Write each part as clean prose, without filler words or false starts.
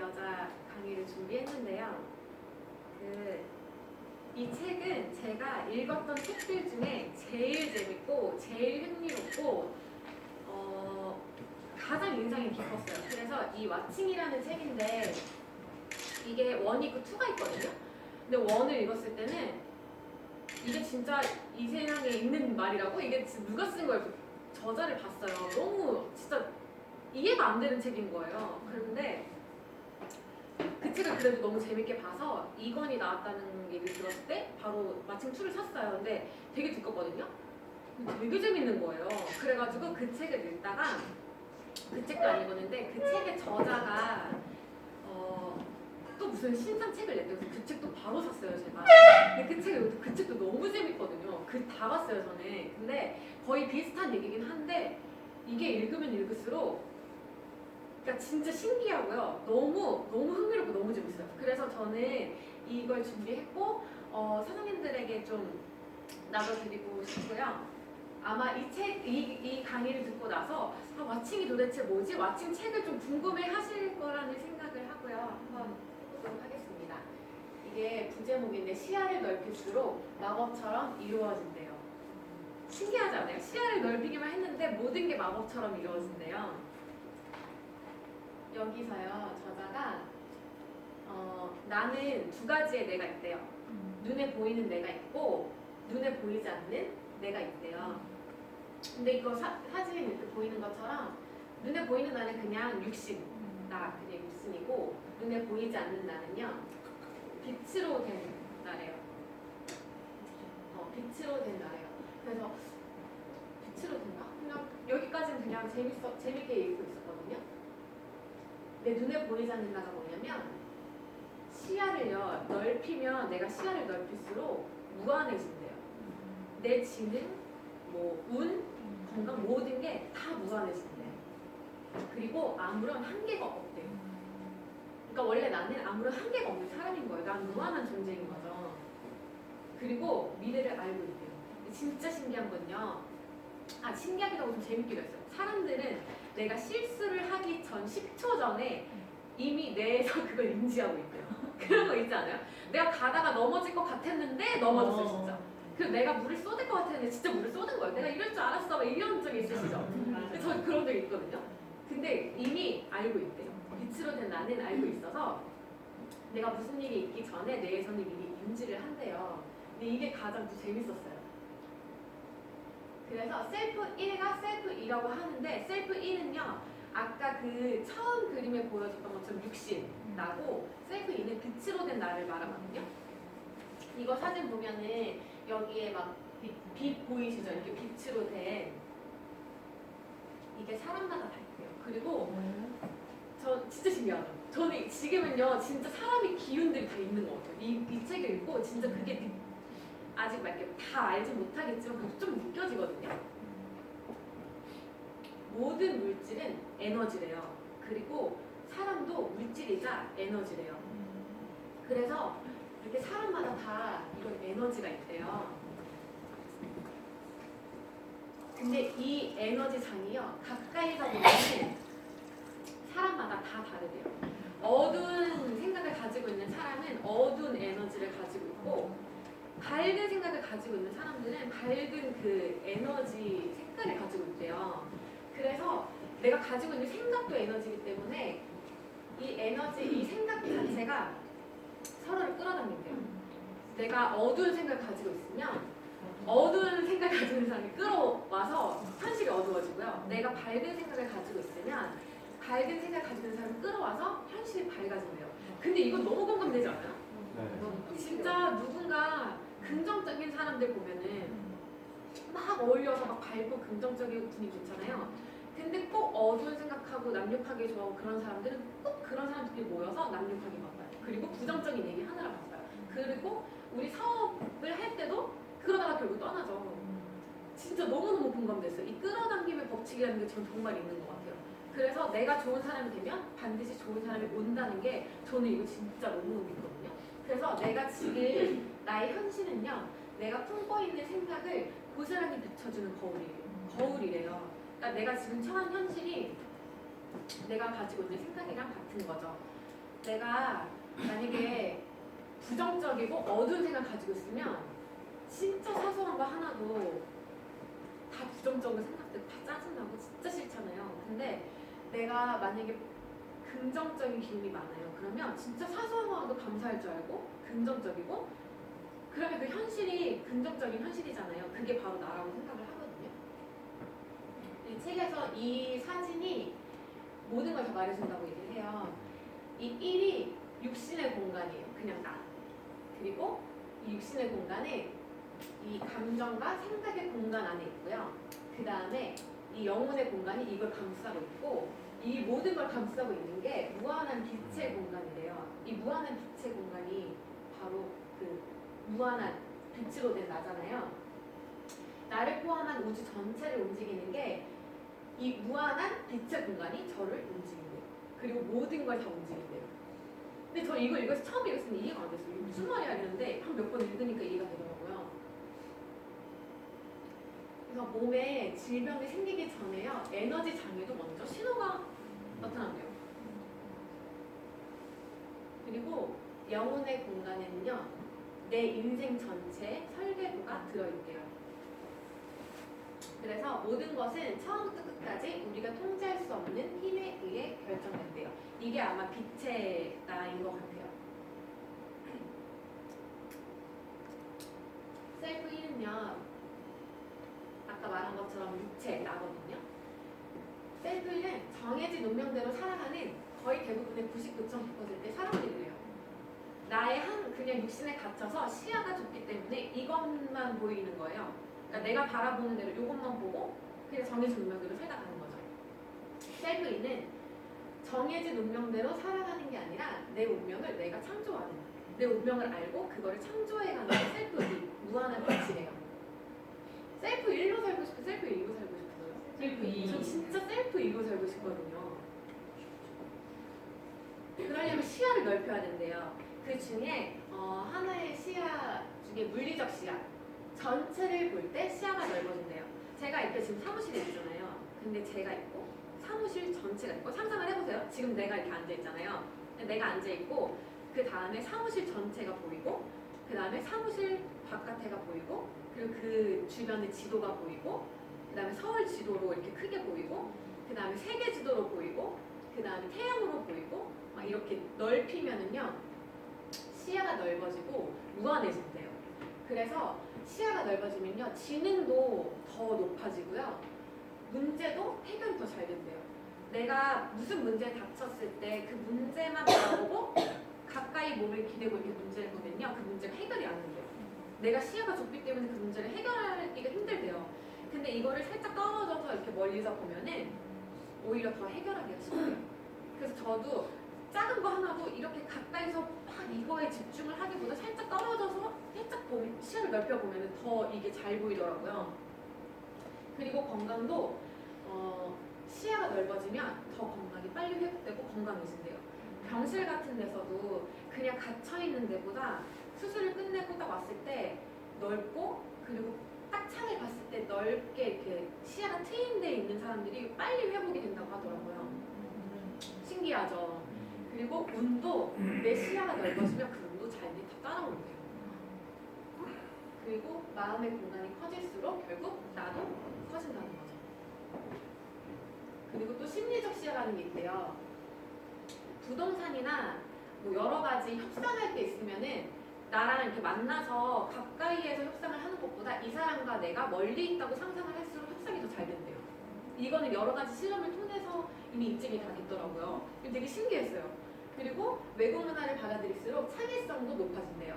여자 강의를 준비했는데요. 이 책은 제가 읽었던 책들 중에 제일 재밌고 제일 흥미롭고 가장 인상이 깊었어요. 그래서 이 왓칭이라는 책인데 이게 1이 있고 2가 있거든요. 근데 1을 읽었을 때는 이게 진짜 이 세상에 있는 말이라고? 이게 진짜 누가 쓴 거예요? 저자를 봤어요. 너무 진짜 이해가 안 되는 책인 거예요. 그런데 그 책을 그래도 너무 재밌게 봐서 2권이 나왔다는 얘기를 들었을 때 바로 마침 2를 샀어요. 근데 되게 두껍거든요. 되게 재밌는 거예요. 그래가지고 그 책을 읽다가 그 책도 안 읽었는데 그 책의 저자가 또 무슨 신상 책을 냈대요. 그래서 그 책도 바로 샀어요 제가. 근데 그 책도 너무 재밌거든요. 그 다 봤어요 저는. 근데 거의 비슷한 얘기긴 한데 이게 읽으면 읽을수록 그러니까 진짜 신기하고요. 너무 흥미롭고 너무 재밌어요. 그래서 저는 이걸 준비했고 사장님들에게 좀 나눠드리고 싶고요. 아마 이 강의를 듣고 나서 왓칭이 도대체 뭐지? 왓칭 책을 좀 궁금해하실 거라는 생각을 하고요. 한번 해보도록 하겠습니다. 이게 부제목인데 시야를 넓힐수록 마법처럼 이루어진대요. 신기하지 않아요? 시야를 넓히기만 했는데 모든 게 마법처럼 이루어진대요. 여기서요 저자가 나는 2가지의 내가 있대요. 눈에 보이는 내가 있고 눈에 보이지 않는 내가 있대요. 근데 이거 사진에 이렇게 보이는 것처럼 눈에 보이는 나는 그냥 육신, 나 그냥 육신이고 눈에 보이지 않는 나는요 빛으로 된 나래요. 빛으로 된 나래요. 그래서 빛으로 된다? 그냥 여기까지는 그냥 재밌게 읽고 있었거든요. 내 눈에 보이지 않는 나가 뭐냐면 시야를요 넓히면 내가 시야를 넓힐수록 무한해진대요. 내 지능, 운, 건강 모든 게 다 무한해진대요. 그리고 아무런 한계가 없대요. 그러니까 원래 나는 아무런 한계가 없는 사람인 거예요. 난 무한한 존재인 거죠. 그리고 미래를 알고 있대요. 진짜 신기한 건요. 신기하기도 하고 좀 재밌기도 했어요. 사람들은 내가 실수를 하기 전 10초 전에 이미 뇌에서 그걸 인지하고 있대요. 그런 거 있지 않아요? 내가 가다가 넘어질 것 같았는데 넘어졌어요 진짜. 그리고 내가 물을 쏟을 것 같았는데 진짜 물을 쏟은 거예요. 내가 이럴 줄 알았어. 이런 적이 있으시죠? 저 그런 적이 있거든요. 근데 이미 알고 있대요. 빛으로 된 나는 알고 있어서 내가 무슨 일이 있기 전에 뇌에서는 미리 인지를 한대요. 근데 이게 가장 또 재밌었어요. 그래서 셀프 1과 셀프 2라고 하는데 셀프 1은요 아까 그 처음 그림에 보여줬던 것처럼 육신, 나고 셀프 2는 빛으로 된 나를 말하거든요. 이거 사진 보면은 여기에 막 빛 보이시죠? 이렇게 빛으로 된 이게 사람마다 다 있대요. 그리고 저 진짜 신기하죠? 저는 지금은요 진짜 사람의 기운들이 다 있는 것 같아요. 이 책을 읽고 진짜 그게 아직 막 이렇게 다 알지 못하겠지만 그래도 좀 느껴지거든요. 모든 물질은 에너지래요. 그리고 사람도 물질이자 에너지래요. 그래서 이렇게 사람마다 다 이런 에너지가 있대요. 근데 이 에너지 장이요 가까이서 보면 사람마다 다 다르대요. 어두운 생각을 가지고 있는 사람은 어두운 에너지를 가지고 있고 밝은 생각을 가지고 있는 사람들은 밝은 그 에너지 색깔을 가지고 있대요. 그래서 내가 가지고 있는 생각도 에너지이기 때문에 이 에너지, 이 생각 자체가 서로를 끌어당긴대요. 내가 어두운 생각을 가지고 있으면 어두운 생각을 가지고 있는 사람이 끌어와서 현실이 어두워지고요. 내가 밝은 생각을 가지고 있으면 밝은 생각을 가지고 있는 사람이 끌어와서 현실이 밝아진대요. 근데 이거 너무 공감되지 않아요? 네. 진짜 누군가 긍정적인 사람들 보면은 막 어울려서 막 밝고 긍정적이고 분위기 좋잖아요. 근데 꼭 어두운 생각하고 남욕하기 좋아하고 그런 사람들은 꼭 그런 사람들끼리 모여서 남욕하게 바빠요. 그리고 부정적인 얘기 하느라 바빠요. 그리고 우리 사업을 할 때도 그러다가 결국 떠나죠. 진짜 너무너무 공감됐어요. 이 끌어당김의 법칙이라는 게 저는 정말 있는 것 같아요. 그래서 내가 좋은 사람이 되면 반드시 좋은 사람이 온다는 게 저는 이거 진짜 너무 믿거든요. 그래서 내가 지금 나의 현실은요. 내가 품고 있는 생각을 고스란히 비춰주는 거울이래요. 그러니까 내가 지금 처한 현실이 내가 가지고 있는 생각이랑 같은 거죠. 내가 만약에 부정적이고 어두운 생각 가지고 있으면 진짜 사소한 거 하나도 다 부정적으로 생각돼 다 짜증나고 진짜 싫잖아요. 근데 내가 만약에 긍정적인 기운이 많아요. 그러면 진짜 사소한 거라도 감사할 줄 알고 긍정적이고 그러면 그 현실이 긍정적인 현실이잖아요. 그게 바로 나라고 생각을 하거든요. 이 책에서 이 사진이 모든 걸 다 말해준다고 얘기를 해요. 이 1이 육신의 공간이에요. 그냥 나. 그리고 이 육신의 공간에 이 감정과 생각의 공간 안에 있고요. 그 다음에 이 영혼의 공간이 이걸 감싸고 있고 이 모든 걸 감싸고 있는 게 무한한 빛의 공간이래요. 이 무한한 빛의 공간이 바로 그 무한한 빛으로 된 나잖아요. 나를 포함한 우주 전체를 움직이는 게 이 무한한 빛의 공간이 저를 움직인대요. 그리고 모든 걸 다 움직인대요. 근데 저 이거 읽어서 처음 읽었을 때 이해가 안 됐어요. 이게 무슨 말이야 이랬는데 한 몇 번 읽으니까 이해가 되더라고요. 그래서 몸에 질병이 생기기 전에요. 에너지 장애도 먼저 신호가 나타난대요. 그리고 영혼의 공간에는요. 내 인생 전체의 설계도가 들어있대요. 그래서 모든 것은 처음부터 끝까지 우리가 통제할 수 없는 힘에 의해 결정된대요. 이게 아마 빛의 나인 것 같아요. 셀프 1은요. 아까 말한 것처럼 육체, 나거든요. 셀프 1은 정해진 운명대로 살아가는 거의 대부분의 99.9%의 사람들이래요. 나의 그냥 육신에 갇혀서 시야가 좁기 때문에 이것만 보이는 거예요. 그러니까 내가 바라보는 대로 이것만 보고 그냥 정해진 운명대로 살아가는 거죠. 셀프 2는 정해진 운명대로 살아가는 게 아니라 내 운명을 내가 창조하는 내 운명을 알고 그거를 창조해가는 게 셀프 2, 무한한 빛이래요. 셀프 1로 살고 싶고 셀프 2로 살고 싶어요. 셀프 2. 저 진짜 셀프 2로 살고 싶거든요. 그러려면 시야를 넓혀야 된대요. 그 중에 하나의 시야 중에 물리적 시야 전체를 볼 때 시야가 넓어진대요. 제가 이렇게 지금 사무실에 있잖아요. 근데 제가 있고 사무실 전체가 있고 상상을 해보세요. 지금 내가 이렇게 앉아있잖아요. 내가 앉아있고 그 다음에 사무실 전체가 보이고 그 다음에 사무실 바깥에가 보이고 그리고 그 주변의 지도가 보이고 그 다음에 서울 지도로 이렇게 크게 보이고 그 다음에 세계 지도로 보이고 그 다음에 태양으로 보이고 막 이렇게 넓히면은요 시야가 넓어지고 무한해진대요. 그래서 시야가 넓어지면요 지능도 더 높아지고요 문제도 해결이 더 잘 된대요. 내가 무슨 문제에 닥쳤을 때 그 문제만 바라보고 가까이 몸을 기대고 이렇게 문제를 보면요 그 문제가 해결이 안 된대요. 내가 시야가 좁기 때문에 그 문제를 해결하기가 힘들대요. 근데 이거를 살짝 떨어져서 이렇게 멀리서 보면은 오히려 더 해결하기가 쉽대요. 그래서 저도 작은 거 하나도 이렇게 가까이서 막 이거에 집중을 하기보다 살짝 떨어져서 살짝 시야를 넓혀보면 더 이게 잘 보이더라고요. 그리고 건강도 시야가 넓어지면 더 건강이 빨리 회복되고 건강해진대요. 병실 같은 데서도 그냥 갇혀있는 데보다 수술을 끝내고 딱 왔을 때 넓고 그리고 딱 창을 봤을 때 넓게 이렇게 시야가 트인 데 있는 사람들이 빨리 회복이 된다고 하더라고요. 신기하죠? 그리고 운도 내 시야가 넓어지면 그 운도 잘 다 따라온대요. 그리고 마음의 공간이 커질수록 결국 나도 커진다는 거죠. 그리고 또 심리적 시야라는 게 있대요. 부동산이나 뭐 여러 가지 협상할 때 있으면은 나랑 이렇게 만나서 가까이에서 협상을 하는 것보다 이 사람과 내가 멀리 있다고 상상을 할수록 협상이 더 잘 된대요. 이거는 여러 가지 실험을 통해서 이미 입증이 다 됐더라고요. 이거 되게 신기했어요. 그리고 외국 문화를 받아들일수록 창의성도 높아진대요.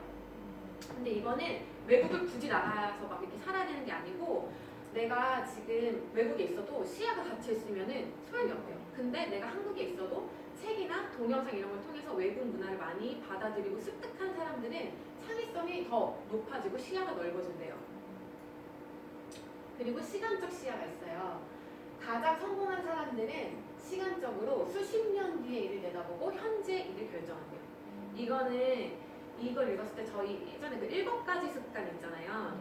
근데 이거는 외국을 굳이 나가서 막 이렇게 살아야 되는 게 아니고 내가 지금 외국에 있어도 시야가 닫혀 있으면은 소용이 없대요. 근데 내가 한국에 있어도 책이나 동영상 이런 걸 통해서 외국 문화를 많이 받아들이고 습득한 사람들은 창의성이 더 높아지고 시야가 넓어진대요. 그리고 시간적 시야가 있어요. 가장 성공한 사람들은 시간적으로 수십 년 뒤의 일을 내다보고 현재 일을 결정한대요. 이걸 읽었을 때 저희 예전에 그 7가지 습관 있잖아요.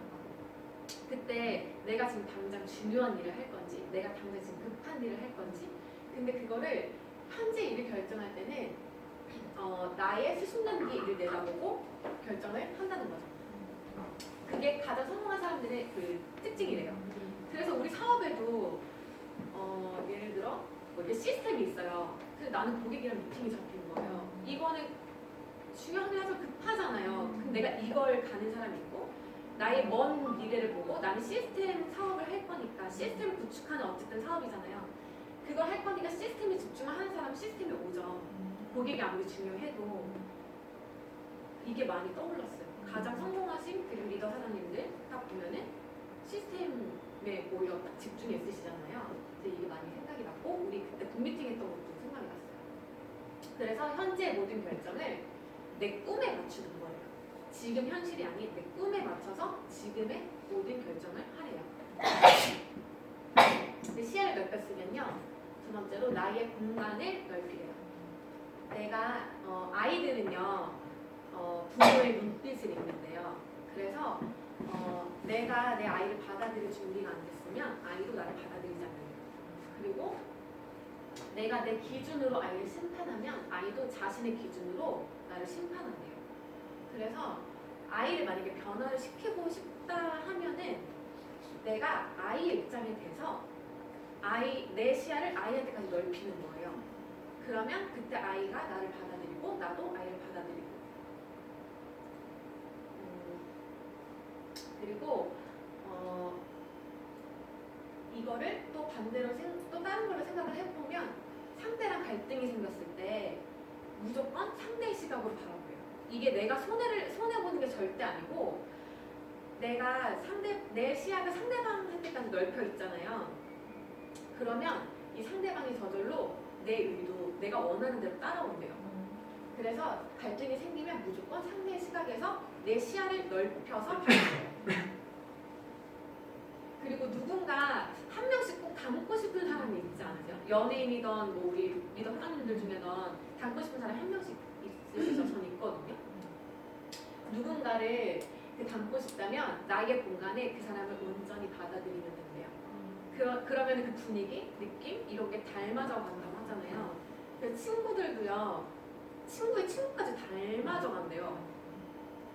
그때 내가 지금 당장 중요한 일을 할 건지 내가 당장 지금 급한 일을 할 건지 근데 그거를 현재 일을 결정할 때는 나의 수십년 뒤를 내다보고 결정을 한다는 거죠. 그게 가장 성공한 사람들의 그 특징이래요. 그래서 우리 사업에도 예를 들어 뭐 이게 시스템이 있어요. 그래서 나는 고객이랑 미팅이 잡히는 거예요. 이거는 중요하죠. 급하잖아요. 그럼 내가 이걸 가는 사람이 있고 나의 먼 미래를 보고 나는 시스템 사업을 할 거니까 시스템을 구축하는 어쨌든 사업이잖아요. 그걸 할 거니까 시스템에 집중하는 사람 시스템에 오죠. 고객이 아무리 중요해도 이게 많이 떠올랐어요. 가장 성공하신 그리고 리더 사장님들 딱 보면은 시스템에 오히려 딱 집중했으시잖아요. 그래서 이게 많이 생각이 났고 우리 그때 붐미팅 했던 것도 생각이 났어요. 그래서 현재 모든 결정을 내 꿈에 맞추는 거예요. 지금 현실이 아닌 내 꿈에 맞춰서 지금의 모든 결정을 하래요. 시야를 넓혔으면요. 두 번째로 나의 공간을 넓히래요. 내가 아이들은요 부모의 눈빛을 읽는데요. 그래서 내가 내 아이를 받아들일 준비가 안 됐으면 아이도 나를 받아들이지 않는 거예요. 그리고 내가 내 기준으로 아이를 심판하면 아이도 자신의 기준으로 나를 심판한대요. 그래서 아이를 만약에 변화를 시키고 싶다 하면은 내가 아이의 입장에 대해서 내 시야를 아이한테까지 넓히는 거예요. 그러면 그때 아이가 나를 받아들이고 나도 아이를 받아들이고. 그리고 이거를 또 반대로 또 다른 걸로 생각을 해보면 상대랑 갈등이 생겼을 때 무조건 상대의 시각으로 바라보여요. 이게 내가 손해보는 게 절대 아니고 내가 내 시야가 상대방한테까지 넓혀 있잖아요. 그러면 이 상대방이 저절로 내 의도, 내가 원하는 대로 따라온대요. 그래서 갈등이 생기면 무조건 상대의 시각에서 내 시야를 넓혀서 그리고 누군가 한 명씩 꼭 닮고 싶은 사람이 있지 않으세요? 연예인이던 뭐 우리 리더 사장님들 중에던 닮고 싶은 사람이 한 명씩 있으시죠? 전 있거든요. 누군가를 닮고 싶다면 나의 공간에 그 사람을 온전히 받아들이면 된대요. 그러면 그 분위기, 느낌 이런 게 닮아져 간다고 하잖아요. 그래서 친구들도요. 친구의 친구까지 닮아져 간대요.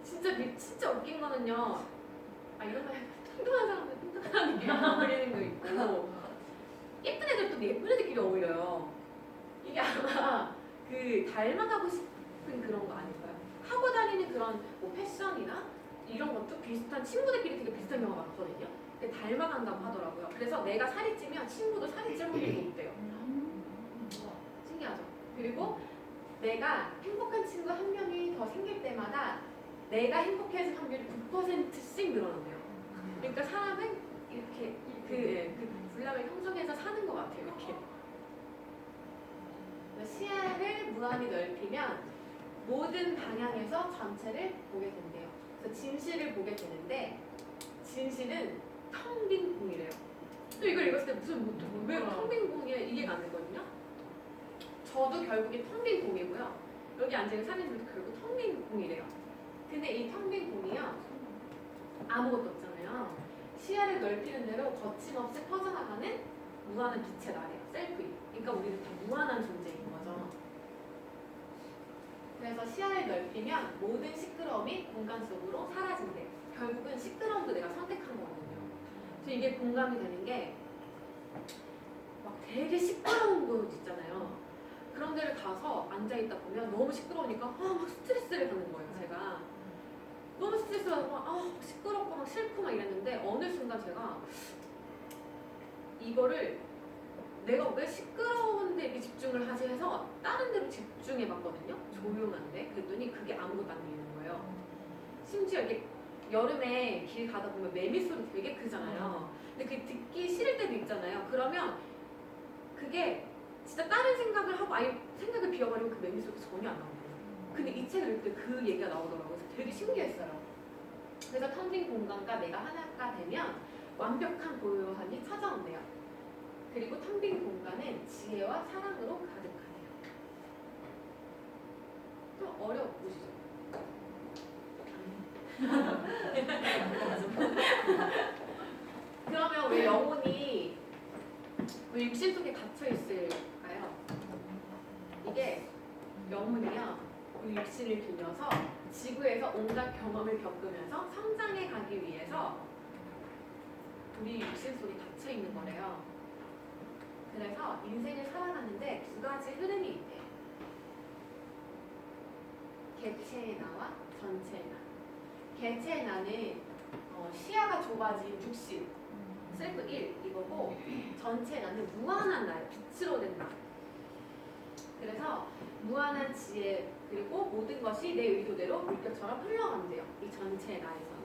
진짜 웃긴 거는요. 이런 말 통통한 사람들 통통한 애들끼리 어울리는 거 있고 예쁜 애들도 예쁜 애들끼리 어울려요. 이게 아마 그 닮아가고 싶은 그런 거 아닐까요? 하고 다니는 그런 뭐 패션이나 이런 것도 비슷한 친구들끼리 되게 비슷한 경우가 많거든요. 근데 닮아간다고 하더라고요. 그래서 내가 살이 찌면 친구도 살이 찔 확률이 높대요. 신기하죠? 그리고 내가 행복한 친구 한 명이 더 생길 때마다 내가 행복해질 확률이 9%씩 늘어난대요. 그러니까 사람은 이렇게 그 분량을 형성해서 사는 것 같아요. 이렇게 시야를 무한히 넓히면 모든 방향에서 전체를 보게 된대요. 그래서 진실을 보게 되는데 진실은 텅 빈 공이래요. 또 이걸 읽었을 때 왜 텅 빈 공이 이해가 안 되거든요. 저도 결국에 텅 빈 공이고요. 여기 앉아있는 사람들도 결국 텅 빈 공이래요. 근데 이 텅 빈 공이요. 아무것도 없잖아요. 시야를 넓히는 대로 거침없이 퍼져나가는 무한한 빛의 날이에요. 셀프이. 그러니까 우리는 다 무한한 존재인 거죠. 그래서 시야를 넓히면 모든 시끄러움이 공간 속으로 사라진대. 결국은 시끄러움도 내가 선택한 거거든요. 그래서 이게 공감이 되는 게 막 되게 시끄러운 곳 있잖아요. 그런 데를 가서 앉아있다 보면 너무 시끄러우니까 막 스트레스를 받는 거예요. 제가 너무 스트레스 받고 시끄럽고 막 싫고 막 이랬는데 어느 순간 제가 이거를 내가 왜 시끄러운데 이렇게 집중을 하지 해서 다른 데로 집중해 봤거든요. 조용한데 그랬더니 그게 아무것도 안 들리는 거예요. 심지어 이렇게 여름에 길 가다 보면 매미 소리 되게 크잖아요. 근데 그 듣기 싫을 때도 있잖아요. 그러면 그게 진짜 다른 생각을 하고 아예 생각을 비워버리면 그 매미 소리 전혀 안 나오거든요. 근데 이 책을 읽을 때 그 얘기가 나오더라고요. 그래서 되게 신기했어요. 그래서 텅 빈 공간과 내가 하나가 되면 완벽한 고요함이 찾아온대요. 그리고 텅 빈 공간은 지혜와 사랑으로 가득하대요. 좀 어려우시죠? 그러면 왜 영혼이 왜 육신 속에 갇혀 있을까요? 이게 영혼이요. 이 육신을 빌려서 지구에서 온갖 경험을 겪으면서 성장해 가기 위해서 우리 육신 속에 닫혀 있는 거래요. 그래서 인생을 살아가는데 두 가지 흐름이 있대요. 개체의 나와 전체의 나. 개체의 나는 시야가 좁아진 육신, 셀프 1 이거고, 전체의 나는 무한한 나예요. 빛으로 된 나. 그래서 무한한 지혜 그리고 모든 것이 내 의도대로 물결처럼 흘러간대요. 이 전체의 나에서는.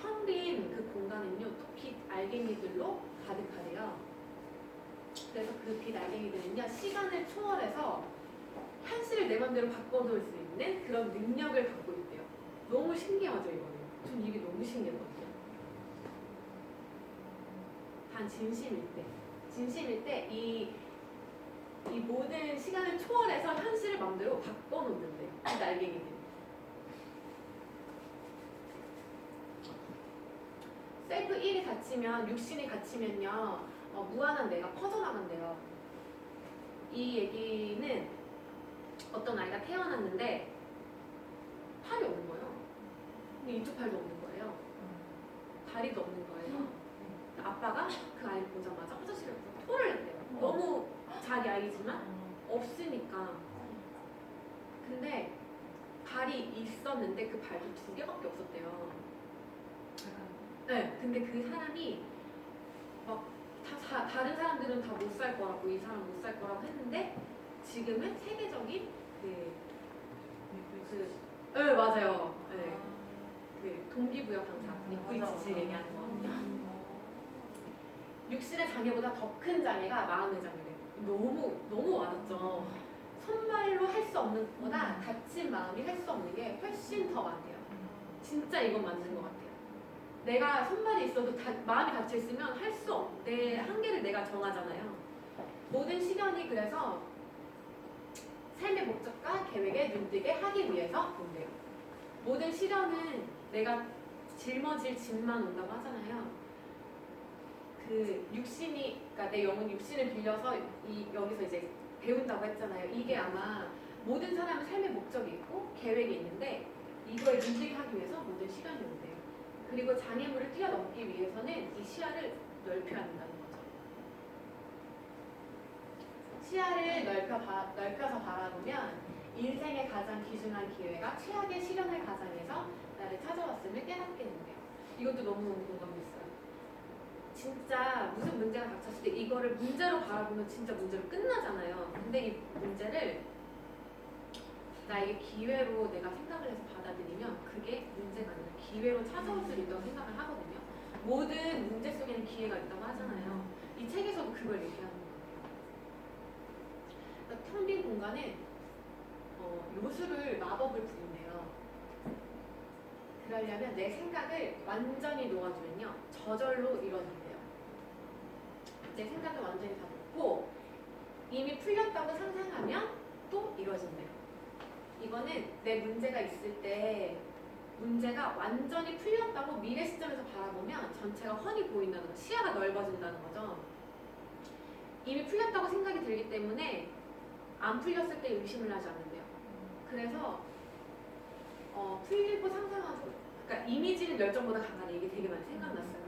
텅 빈 그 공간은요, 또 빛 알갱이들로 가득하대요. 그래서 그 빛 알갱이들은요, 시간을 초월해서 현실을 내 맘대로 바꿔놓을 수 있는 그런 능력을 갖고 있대요. 너무 신기하죠, 이거는. 전 이게 너무 신기하거든요. 단 진심일 때 이 모든 시간을 초월해서 현실을 맘대로 바꿔놓는데요. 이 날개기들. 셀프 1이 갇히면, 육신이 갇히면요, 무한한 내가 퍼져나간대요. 이 얘기는 어떤 아이가 태어났는데 팔이 없는 거예요. 근데 이쪽 팔도 없는 거예요. 다리도 없는 거예요. 아빠가 그 아이를 보자마자 화장실에 가서 토를 냈대요. 너무 자기 아이지만 없으니까. 근데 발이 있었는데 그 발도 2개밖에 없었대요. 네, 근데 그 사람이 막 다른 사람들은 다 못 살 거라고, 이 사람 못 살 거라고 했는데 지금은 세계적인 네, 맞아요. 네. 그 동기부여 강사, VCC 얘기하는 거거든요. 육신의 장애보다 더 큰 장애가 마음의 장애래요. 너무 와닿죠. 손발로 할 수 없는 것보다 다친 마음이 할 수 없는 게 훨씬 더 많대요. 진짜 이건 맞는 것 같아요. 내가 손발이 있어도 마음이 닫혀 있으면 할 수 없, 내 한계를 내가 정하잖아요. 모든 시련이 그래서 삶의 목적과 계획에 눈뜨게 하기 위해서 온대요. 모든 시련은 내가 짊어질 짐만 온다고 하잖아요. 그 육신이, 그러니까 내 영혼 육신을 빌려서 여기서 이제 배운다고 했잖아요. 이게 아마 모든 사람은 삶의 목적이 있고 계획이 있는데 이거에 눈뜨게 하기 위해서 모든 시련이 온대요. 그리고 장애물을 뛰어넘기 위해서는 이 시야를 넓혀야 한다는 거죠. 시야를 넓혀서 바라보면 인생의 가장 귀중한 기회가 최악의 시련을 가장해서 나를 찾아왔음을 깨닫게 된대요. 이것도 너무너무 공감됐어요. 진짜 무슨 문제가 닥쳤을 때 이거를 문제로 바라보면 진짜 문제로 끝나잖아요. 근데 이 문제를 나에게 기회로 내가 생각을 해서 받아들이면 그게 문제가 아니라 기회로 찾아올 수 있다고 생각을 하거든요. 모든 문제 속에는 기회가 있다고 하잖아요. 이 책에서도 그걸 얘기하는 거예요. 그러니까 텅 빈 공간에 요술을 마법을 부린대요. 그러려면 내 생각을 완전히 놓아주면요, 저절로 이루어진대요. 내 생각을 완전히 다 놓고 이미 풀렸다고 상상하면 또 이루어진대요. 이거는 내 문제가 있을 때 문제가 완전히 풀렸다고 미래 시점에서 바라보면 전체가 훤히 보인다는 거, 시야가 넓어진다는 거죠. 이미 풀렸다고 생각이 들기 때문에 안 풀렸을 때 의심을 하지 않는데요. 그래서 풀리고 상상하고, 그러니까 이미지는 열정보다 강하다, 이게 되게 많이 생각났어요.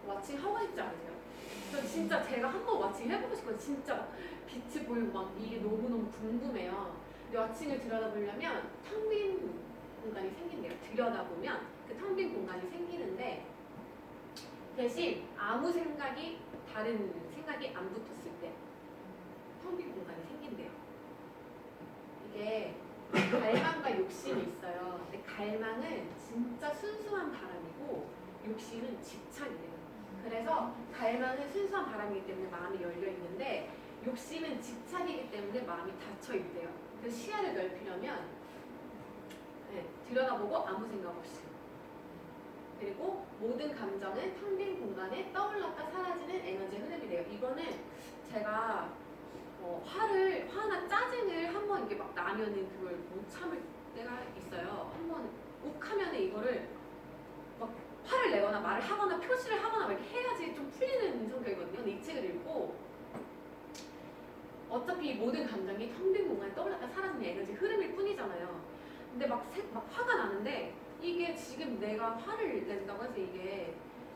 왓칭 하고 싶지 않으세요? 저 진짜 제가 한번 왓칭 해보고 싶거든요. 진짜 막 빛이 보이고 막 이게 너무너무 궁금해요. 근데 왓칭을 들여다보려면 텅 빈 공간이 생긴대요. 들여다보면 그 텅 빈 공간이 생기는데 대신 아무 생각이, 다른 생각이 안 붙었을 때 텅 빈 공간이 생긴대요. 이게 갈망과 욕심이 있어요. 근데 갈망은 진짜 순수한 바람이고 욕심은 집착이래요. 그래서 갈망은 순수한 바람이기 때문에 마음이 열려 있는데 욕심은 집착이기 때문에 마음이 닫혀 있대요. 그래서 시야를 넓히려면 들여다보고 아무 생각 없이, 그리고 모든 감정은 텅 빈 공간에 떠올랐다 사라지는 에너지 흐름이래요. 이거는 제가 화나 짜증을 한번 이게 막 나면은 그걸 못 참을 때가 있어요. 한번 욱하면은 이거를 막 화를 내거나 말을 하거나 표시를 하거나 막 이렇게 해야지 좀 풀리는 성격이거든요. 근데 이 책을 읽고 어차피 모든 감정이 텅 빈 공간에 떠올랐다 사라지는 에너지 흐름일 뿐이잖아요. 근데 막 화가 나는데 이게 지금 내가 화를 낸다고 해서 이게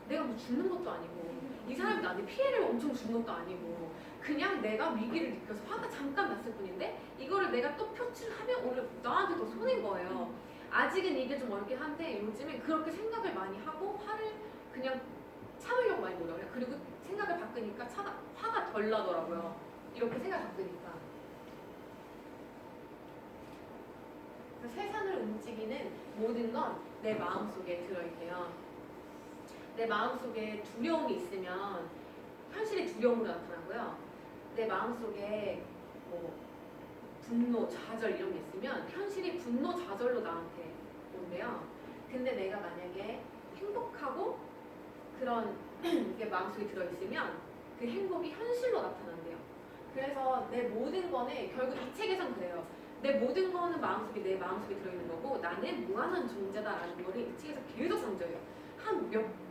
내가 뭐 죽는 것도 아니고 이 사람이 나한테 피해를 엄청 준 것도 아니고 그냥 내가 위기를 느껴서 화가 잠깐 났을 뿐인데 이거를 내가 또 표출하면 오히려 나한테 더 손해인 거예요. 아직은 이게 좀 어렵긴 한데 요즘에 그렇게 생각을 많이 하고 화를 그냥 참으려고 많이 노력해요. 그리고 생각을 바꾸니까 화가 덜 나더라고요. 이렇게 생각 바꾸니까. 세상을 움직이는 모든 건 내 마음속에 들어있대요. 내 마음속에 두려움이 있으면 현실이 두려움으로 나타나고요. 내 마음속에 뭐 분노, 좌절 이런 게 있으면 현실이 분노, 좌절로 나한테 온대요. 근데 내가 만약에 행복하고 그런 게 마음속에 들어있으면 그 행복이 현실로 나타난대요. 그래서 내 모든 거는 결국 이 책에선 그래요. 내 모든 거는 내 마음속에 들어있는 거고 나는 무한한 존재다라는 거를 이 책에서 계속 강조해요.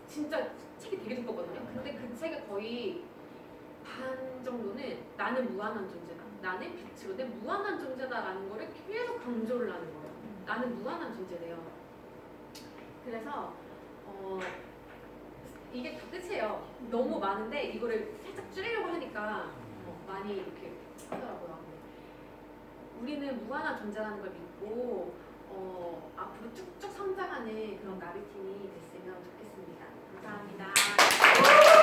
진짜 책이 되게 두껍거든요. 근데 그 책의 거의 반 정도는 나는 무한한 존재다. 나는 빛으로 내 무한한 존재다라는 거를 계속 강조를 하는 거예요. 나는 무한한 존재래요. 그래서 이게 다 끝이에요. 너무 많은데 이거를 살짝 줄이려고 하니까 많이 이렇게 하더라고요. 우리는 무한한 존재라는 걸 믿고 앞으로 쭉쭉 성장하는 그런 나비팀이 됐으면 좋겠습니다. 감사합니다.